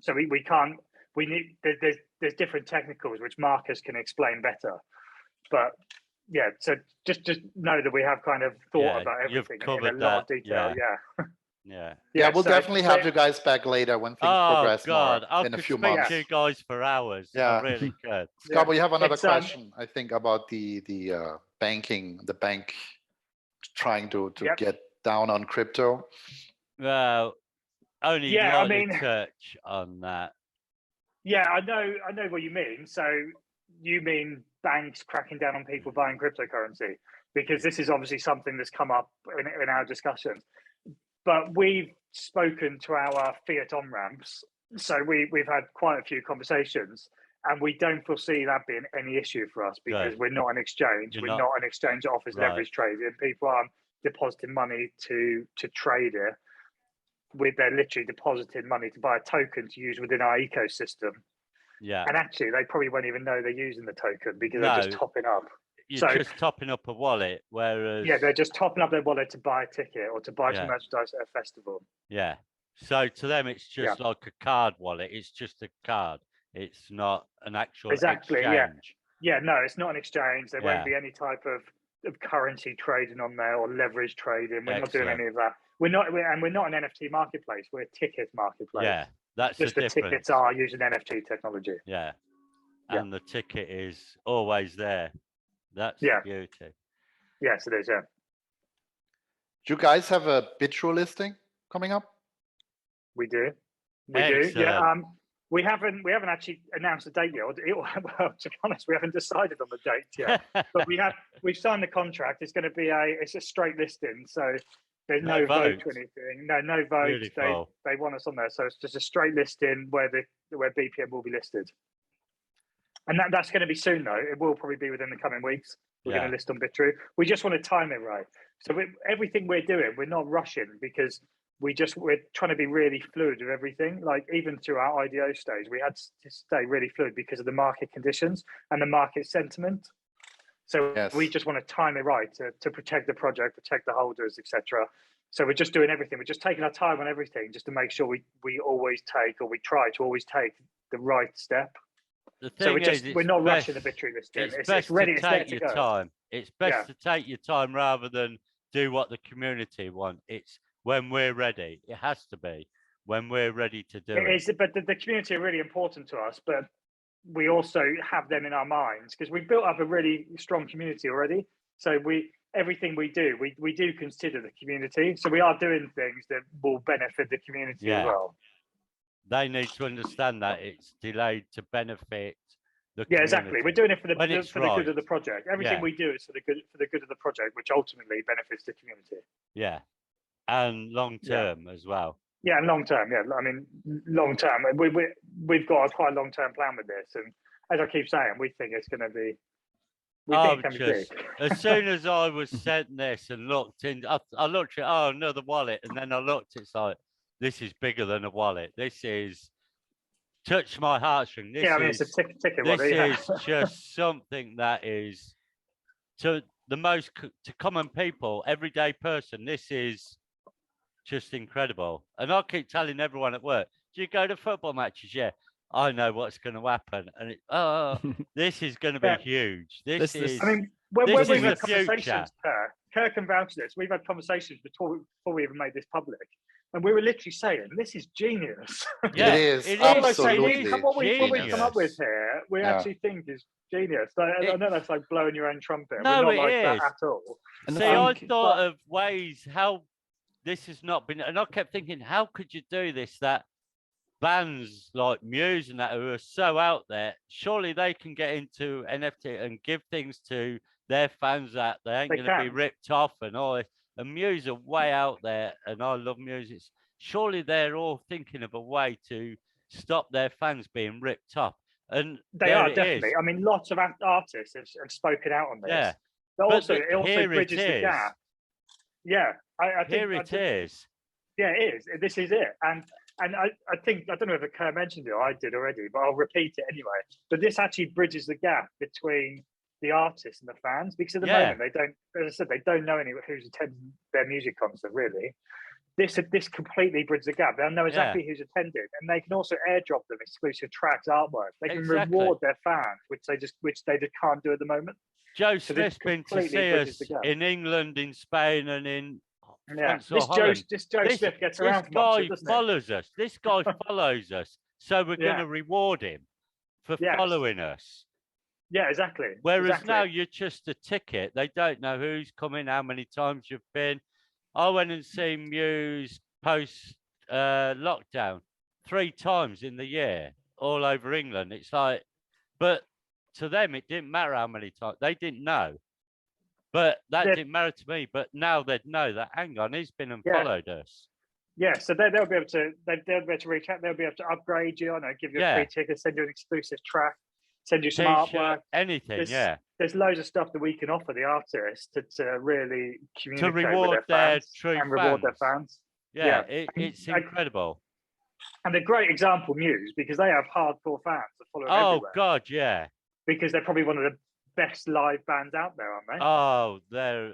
So we can't. We need there's different technicals which Marcus can explain better, but so just know that we have kind of thought about everything in a lot of detail. We'll definitely have you guys back later when things progress more in a few months. You guys for hours. I really could. Scott, we have another question. I think about the bank trying to get down on crypto. Well, only touch on that. Yeah, I know what you mean. So you mean banks cracking down on people buying cryptocurrency? Because this is obviously something that's come up in our discussions. But we've spoken to our fiat on-ramps. So we've had quite a few conversations and we don't foresee that being any issue for us because we're not an exchange. We're not an exchange that offers leverage trading. People aren't depositing money to trade it. They're literally depositing money to buy a token to use within our ecosystem. Yeah. And actually, they probably won't even know they're using the token because they're just topping up. You're just topping up a wallet, whereas... Yeah, they're just topping up their wallet to buy a ticket or to buy some merchandise at a festival. Yeah. So to them, it's just like a card wallet. It's just a card. It's not an actual exchange. Yeah, no, it's not an exchange. There won't be any type of currency trading on there or leverage trading. We're not doing any of that. We're not an NFT marketplace. We're a ticket marketplace. Yeah, that's just the tickets are using NFT technology. Yeah, and the ticket is always there. That's the beauty. Yes, it is. Yeah. Do you guys have a Bitrue listing coming up? We do. We do. Yeah. We haven't actually announced the date yet. Well, to be honest, we haven't decided on the date yet. But we've signed the contract. It's going to be a straight listing. So there's no vote or anything. No vote. They want us on there. So it's just a straight listing where BPM will be listed. And that's going to be soon, though. It will probably be within the coming weeks. We're going to list on Bitrue. We just want to time it right. So everything we're doing, we're not rushing because we're trying to be really fluid with everything. Like even through our IDO stage, we had to stay really fluid because of the market conditions and the market sentiment. So we just want to time it right to protect the project, protect the holders, etc. So we're just doing everything. We're just taking our time on everything just to make sure we always take, or we try to always take the right step. So we're not rushing the Bitrue listing. It's ready. It's take your time. It's best to take your time rather than do what the community want. It's when we're ready. It has to be when we're ready to do It it. is, but the community are really important to us, but we also have them in our minds because we've built up a really strong community already. So everything we do, we do consider the community. So we are doing things that will benefit the community as well. They need to understand that it's delayed to benefit the Yeah, community. exactly. We're doing it for the good of the project. Everything Yeah. we do is for the good of the project, which ultimately benefits the community. Yeah, and long term as well. Yeah, and long term. Yeah, I mean, long term. We've got a quite long term plan with this, and as I keep saying, we think it's going to be. We think it can be big. As soon as I was sent this and looked in, I looked at another wallet, and then I looked. It's like, this is bigger than a wallet. This is touched my heartstring. This I mean, is, it's a ticket this wallet. is just something that is to the most to common people, everyday person. This is just incredible. And I keep telling everyone at work, do you go to football matches? Yeah. I know what's going to happen, and this is going to be huge. This is. I mean, when this we've is had the future. conversations, Kerr can vouch for this. We've had conversations before we even made this public, and we were literally saying, "This is genius." Yeah, it is absolutely what we've come up with genius. here, we actually think is genius. I know that's like blowing your own trumpet. No, we're not like it that is. at all. See, I thought of ways how this has not been, and I kept thinking, how could you do this? That bands like Muse and that who are so out there, surely they can get into NFT and give things to their fans that they ain't going to be ripped off and all this. And Muse are way out there, and I love music. Surely they're all thinking of a way to stop their fans being ripped off. And they are definitely. I mean, lots of artists have spoken out on this. Yeah, but also it also bridges the gap. Yeah, I think it is. Yeah, it is. This is it. And I think, I don't know if Kerr mentioned it or I did already, but I'll repeat it anyway. But this actually bridges the gap between the artists and the fans, because at the moment they don't, as I said, they don't know anyone who's attending their music concert really. This completely bridges the gap. They'll know exactly who's attending, and they can also airdrop them exclusive tracks, artwork. They can reward their fans, which they just can't do at the moment. Joe Smith's been to see us in England, in Spain, and in France or Holland. This Joe Smith gets around. This guy follows us. This guy follows us. So we're going to reward him for following us. Yeah, exactly. Whereas now you're just a ticket. They don't know who's coming, how many times you've been. I went and seen Muse post lockdown 3 times in the year, all over England. It's like, but to them, it didn't matter how many times. They didn't know. But that didn't matter to me. But now they'd know that, hang on, he's been and followed us. Yeah, so they'll be able to reach out. They'll be able to upgrade you. I know, give you a free ticket, send you an exclusive track, send you some artwork, anything. There's loads of stuff that we can offer the artists to really communicate to reward with their fans true and reward their fans. Yeah, it's incredible. And a great example, Muse, because they have hardcore fans that follow them everywhere. Oh God, yeah. Because they're probably one of the best live bands out there, aren't they? Oh, they're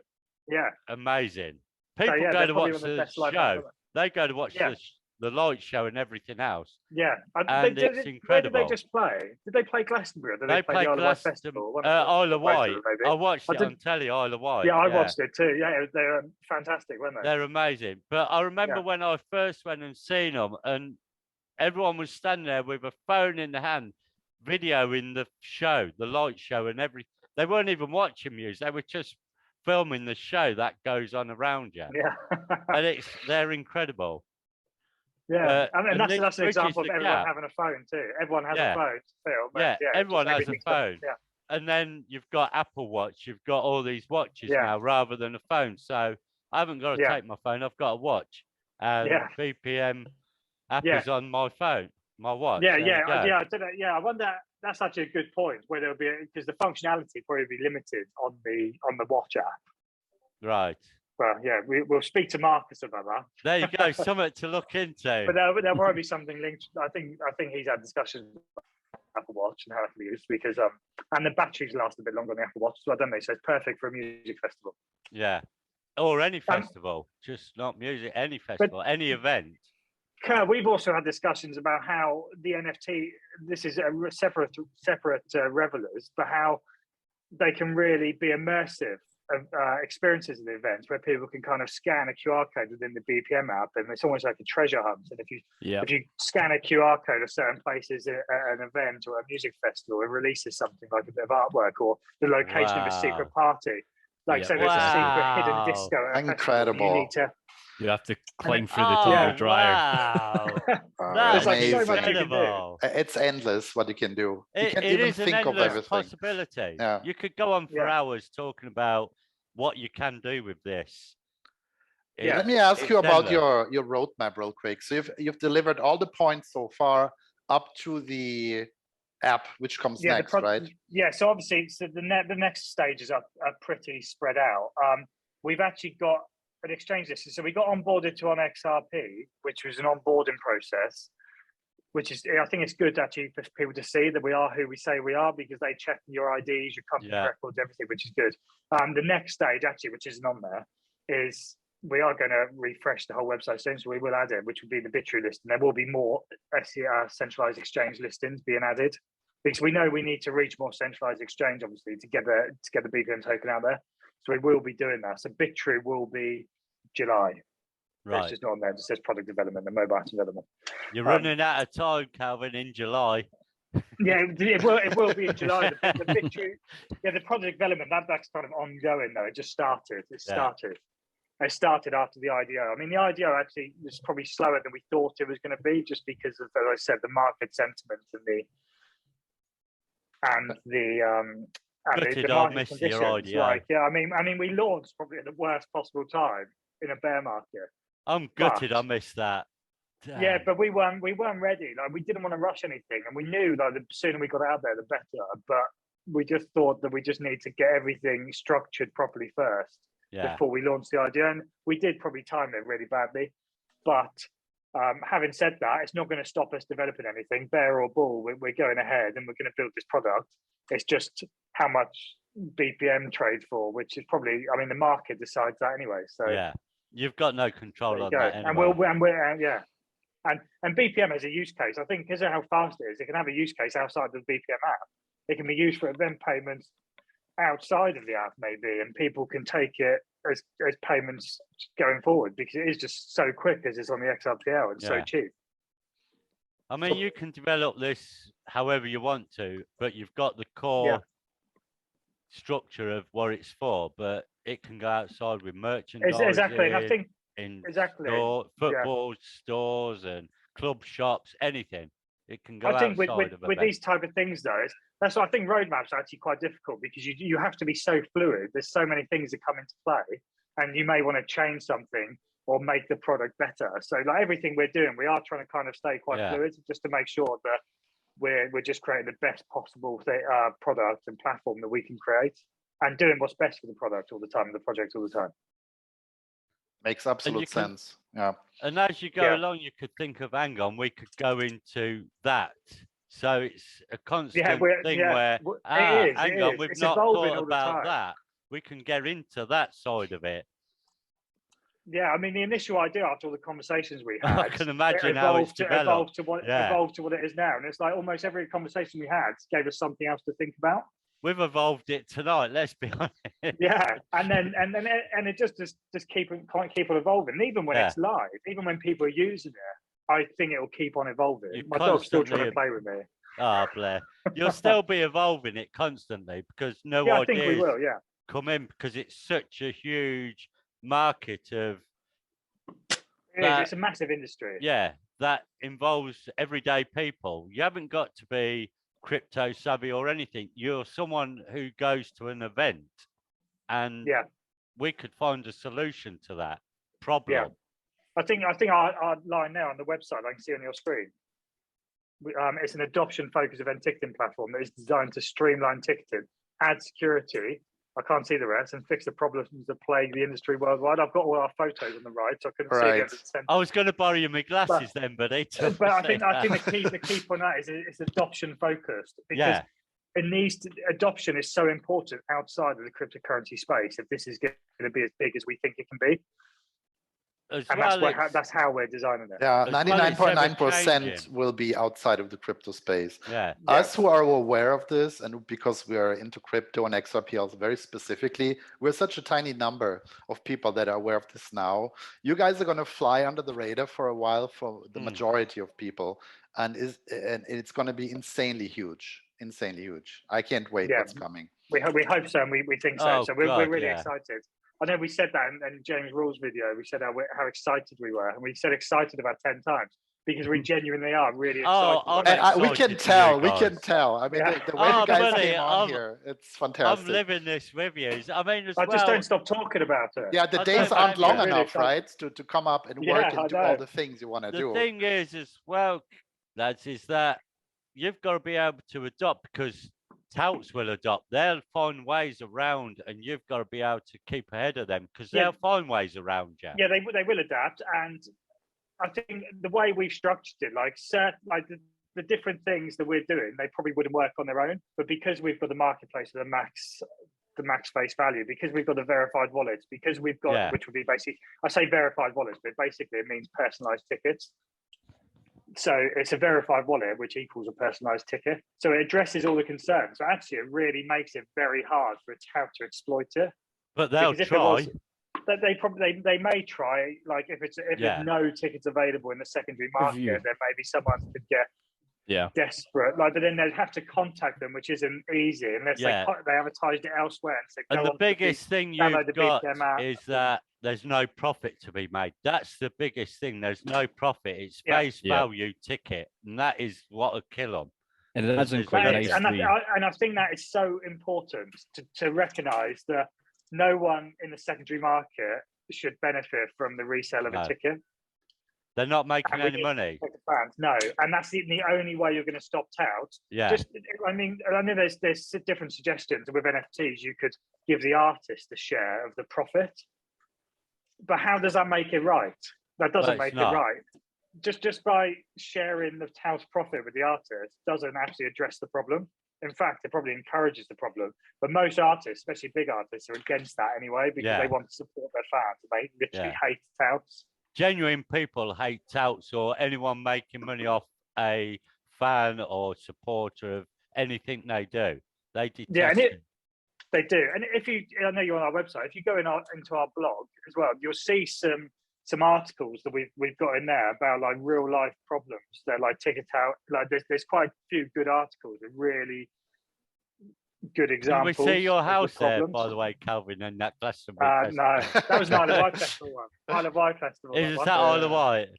amazing. People go to watch the show. They go to watch the light show and everything else. Yeah, and it's incredible. Where did they just play? Did they play Glastonbury? Or did they play the Isle of Wight Festival? Isle of Wight. I watched it on telly, Isle of Wight. Yeah, I watched it too. Yeah, they're fantastic, weren't they? They're amazing. But I remember when I first went and seen them, and everyone was standing there with a phone in the hand, videoing the show, the light show, and everything. They weren't even watching Muse. They were just filming the show that goes on around you. Yeah, and they're incredible. Yeah, and that's an example of everyone having a phone too. Everyone has a phone to film. Yeah, everyone has a phone. Yeah. And then you've got Apple Watch. You've got all these watches now rather than a phone. So I haven't got to take my phone. I've got a watch. And BPM app is on my phone, my watch. Yeah. I don't know. Yeah, I wonder. That's actually a good point. Where there'll be because the functionality probably be limited on the watch app. Right. Well, yeah, we'll speak to Marcus about that. There you go, something to look into. But there might be something linked. I think he's had discussions with Apple Watch and how it can be used because and the batteries last a bit longer on the Apple Watch, so I don't know. So it's perfect for a music festival. Yeah, or any festival, just not music. Any festival, any event. Kerr, we've also had discussions about how the NFT. This is a separate revelers, but how they can really be immersive. experiences of the events where people can kind of scan a QR code within the BPM app, and it's almost like a treasure hunt. And if you scan a QR code of certain places at an event or a music festival, it releases something like a bit of artwork or the location of a secret party. Like, so there's a secret hidden disco at a incredible. festival. You have to climb through the tumble dryer. Wow. There's like amazing. so much you can do. It's endless what you can do. You can't It even is an think of endless everything. possibility. Yeah. You could go on for hours talking about what you can do with this. Let me ask you about your roadmap real quick. So you've delivered all the points so far up to the app, which comes next, right? Yeah, so obviously the next stages are pretty spread out. We've actually got an exchange list. So we got onboarded to on XRP, which was an onboarding process, which is, I think it's good actually for people to see that we are who we say we are, because they check your IDs, your company records, everything, which is good. The next stage actually, which isn't on there, is we are going to refresh the whole website soon, so we will add it, which will be the Bitrue list, and there will be more centralized exchange listings being added, because we know we need to reach more centralized exchange, obviously, to get the BPM token out there. So we will be doing that. So Bitrue will be July. Right. It's just not on there. It just says product development and mobile development. You're running out of time, Kelvin, in July. Yeah, it will be in July. The Bitrue, the product development, that's kind of ongoing though. It just started. It started after the IDO. I mean, the IDO actually was probably slower than we thought it was going to be, just because of, as I said, the market sentiment and the market conditions. Like, I mean, we launched probably at the worst possible time in a bear market. I'm gutted I missed that. Damn. Yeah, but we weren't ready. Like, we didn't want to rush anything, and we knew that the sooner we got out there, the better. But we just thought that we just need to get everything structured properly first before we launched the idea. And we did probably time it really badly. But having said that, it's not going to stop us developing anything. Bear or bull, we're going ahead and we're going to build this product. It's just how much BPM trades for, which is probably, I mean, the market decides that anyway. So yeah, you've got no control on that anyway. And BPM has a use case. I think because of how fast it is, it can have a use case outside of the BPM app. It can be used for event payments outside of the app, maybe, and people can take it as payments going forward, because it is just so quick as it's on the XRPL and so cheap. I mean, you can develop this however you want to, but you've got the core structure of what it's for, but it can go outside with merchandise. Exactly. I think in football stores and club shops, anything. It can go outside with these type of things, though. That's why I think roadmaps are actually quite difficult, because you have to be so fluid. There's so many things that come into play, and you may want to change something or make the product better. So, like everything we're doing, we are trying to kind of stay quite fluid, just to make sure that we're just creating the best possible product and platform that we can create, and doing what's best for the product all the time, the project all the time. Makes absolute sense. Yeah. And as you go along, you could think of, hang on, we could go into that. So it's a constant thing where, hang on, we've not thought about that. We can get into that side of it. Yeah, I mean, the initial idea after all the conversations we had, I can imagine how it's developed. Evolved to what it is now. And it's like almost every conversation we had gave us something else to think about. We've evolved it tonight, let's be honest. Yeah, and it just keep on evolving. And even when it's live, even when people are using it, I think it will keep on evolving. My dog's still trying to play with me. Oh, Blair. You'll still be evolving it constantly, because I think we will, come in, because it's such a huge market of... It's a massive industry. Yeah, that involves everyday people. You haven't got to be crypto savvy or anything. You're someone who goes to an event, and we could find a solution to that problem. Yeah. I think our line there on the website, I can see on your screen, it's an adoption-focused event ticketing platform that is designed to streamline ticketing, add security, I can't see the rest, and fix the problems that plague the industry worldwide. I've got all our photos on the right, so I couldn't see them. I was going to borrow you my glasses then, buddy. But I think the key point that is it's adoption-focused, because adoption is so important outside of the cryptocurrency space if this is going to be as big as we think it can be. as And well, that's how we're designing it. Yeah, As well, it's ever 99.9% changing. will be outside of the crypto space. yeah, Us who are aware of this, and because we are into crypto and XRPLs very specifically, we're such a tiny number of people that are aware of this now. You guys are going to fly under the radar for a while for the majority of people, and it's going to be insanely huge. I can't wait what's coming. We hope so, and we think so. Oh, So we're God, really yeah. excited. I know we said that in James Rawls' video. We said how excited we were, and we said excited about 10 times because we genuinely are really excited. Oh, And we can excited for tell. you We can guys. tell. I mean, Yeah. the way you guys buddy, came on here, it's fantastic. I'm living this with you. I mean, as I well, just don't stop talking about it. Yeah, the I days don't aren't blame long you. Really enough, right? To come up and Yeah, work I and do all know. the things you want to the do. thing is as well, lads, is that you've got to be able to adopt, because touts will adopt. They'll find ways around, and you've got to be able to keep ahead of them, because Yeah. they'll find ways around you. Yeah, they will adapt, and I think the way we've structured it, like the different things that we're doing, they probably wouldn't work on their own. But because we've got the marketplace of the max face value, because we've got the verified wallets, because we've got which would be basically, I say verified wallets, but basically it means personalized tickets. So it's a verified wallet, which equals a personalized ticket. So it addresses all the concerns. So actually, it really makes it very hard for a tout to exploit it. But they'll try. They may try. Like if there's no tickets available in the secondary market, then maybe someone could get desperate. Like, but then they'd have to contact them, which isn't easy unless they advertised it elsewhere and said. And the biggest thing you've got is that there's no profit to be made. That's the biggest thing. There's no profit. It's face value ticket, and that is what will kill them. And it doesn't quite nicely. And I think that is so important to recognise that no one in the secondary market should benefit from the resale of a ticket. They're not making any money. No, and that's the only way you're going to stop touts. Yeah. I know there's different suggestions with NFTs. You could give the artist a share of the profit, but how does that make it right? That doesn't make it right. Just by sharing the tout's profit with the artist doesn't actually address the problem. In fact, it probably encourages the problem. But most artists, especially big artists, are against that anyway because they want to support their fans. They literally hate touts. Genuine people hate touts or anyone making money off a fan or supporter of anything they do. They detest it. They do. And I know you're on our website. If you go into our blog as well, you'll see some articles that we've got in there about like real life problems. They're like ticket out. Like there's quite a few good articles with really good examples. Can we see your house there, by the way, Kelvin, and that Glastonbury? No, that was Isle of Wight Festival one. Isle of Wight Festival. Is that Isle of Wight?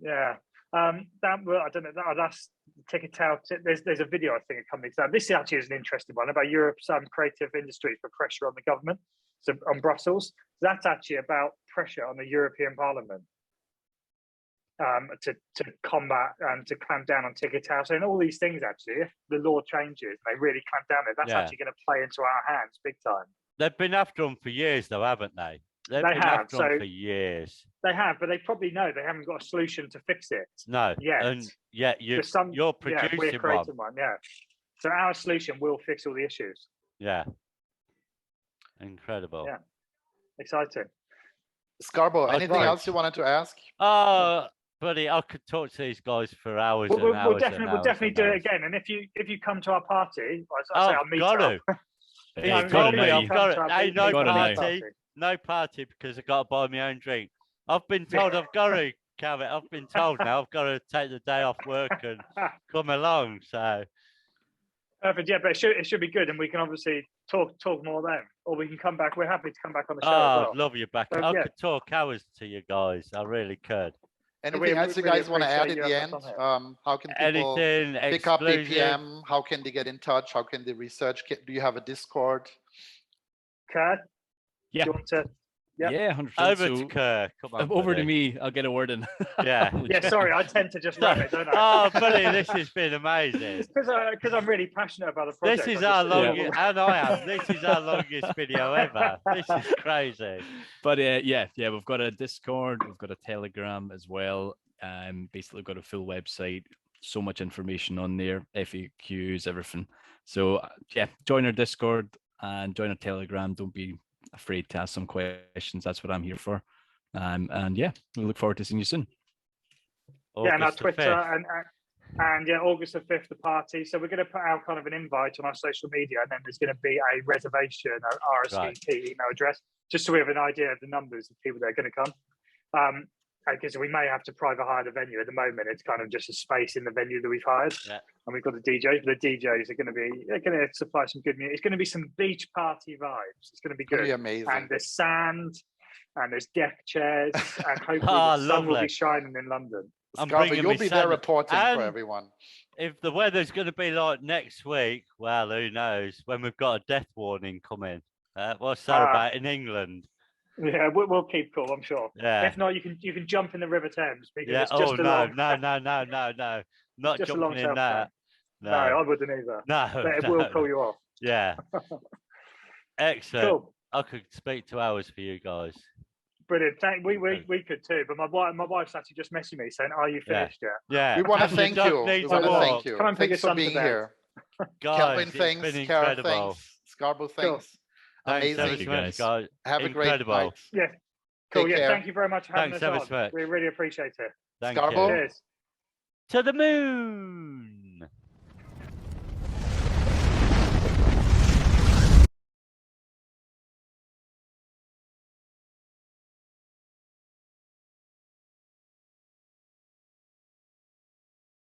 Yeah. I don't know. That's ticket out. There's a video I think accompanies that. This actually is an interesting one about Europe's creative industries for pressure on the government, so on Brussels. That's actually about pressure on the European Parliament to combat and to clamp down on ticket house and all these things. Actually, if the law changes, they really clamp down there. That's actually going to play into our hands big time. They've been after them for years, though, haven't they? They've been after them for years. They have, but they probably know they haven't got a solution to fix it. No, yet. And yet you're producing we're creating one. Yeah. So our solution will fix all the issues. Yeah. Incredible. Yeah. Exciting. Scarborough, anything else you wanted to ask? Buddy, I could talk to these guys for hours and hours. We'll definitely do it again. And if you come to our party, I'll meet you. He's got me. I've got it. No party. No party because I've got to buy my own drink. I've been told I've got to, Calvin. I've been told now I've got to take the day off work and come along. So perfect. Yeah, but it should be good, and we can obviously talk more then, or we can come back. We're happy to come back on the show. As well. I'd love you back. I could talk hours to you guys. I really could. Anything else you guys want to add at the end? How can people pick up BPM? How can they get in touch? How can they research? Do you have a Discord? Kerr? Yeah. Do you want to? Yeah, 100%. Over to Kerr. Come on. Over to me. I'll get a word in. Yeah. Sorry, I tend to just run it, don't I? Oh, buddy, this has been amazing. Because I'm really passionate about the project. This is our longest, and I am. This is our longest video ever. This is crazy. But we've got a Discord, we've got a Telegram as well. Basically, we've got a full website. So much information on there, FAQs, everything. So join our Discord and join our Telegram. Don't be afraid to ask some questions. That's what I'm here for. And yeah, we look forward to seeing you soon. Yeah, and our August the Twitter 5th. and yeah, August the 5th, the party. So we're going to put out kind of an invite on our social media, and then there's going to be a reservation, an RSVP email address, just so we have an idea of the numbers of people that are going to come. Because we may have to private hire the venue. At the moment, it's kind of just a space in the venue that we've hired, and we've got the DJs. But the DJs are going to supply some good music. It's going to be some beach party vibes. It's going to be good. Be amazing. And there's sand, and there's deck chairs, and hopefully the sun will be shining in London. Scarborough, you'll be there reporting for everyone. If the weather's going to be like next week, well, who knows? When we've got a death warning coming. What's that about in England? Yeah, we'll keep cool, I'm sure. Yeah. If not, you can jump in the River Thames because it's no, just no, not just jumping in that. No, I wouldn't either. No, but it will pull you off. Yeah. Excellent. Cool. I could speak 2 hours for you guys. Brilliant. We could too, but my wife's actually just messaging me saying, "Are you finished yet?" Yeah. We want to thank you. We want to thank you. Thanks for being here. Guys, Kelvin, thanks. Kerr, thanks. Scarborough, thanks. Amazing. Thank you, guys. Have a great night. Yeah. Cool. Take yeah. care. Thank you very much for having us on. Much. We really appreciate it. Thank Scarborough. you. Cheers. To the moon.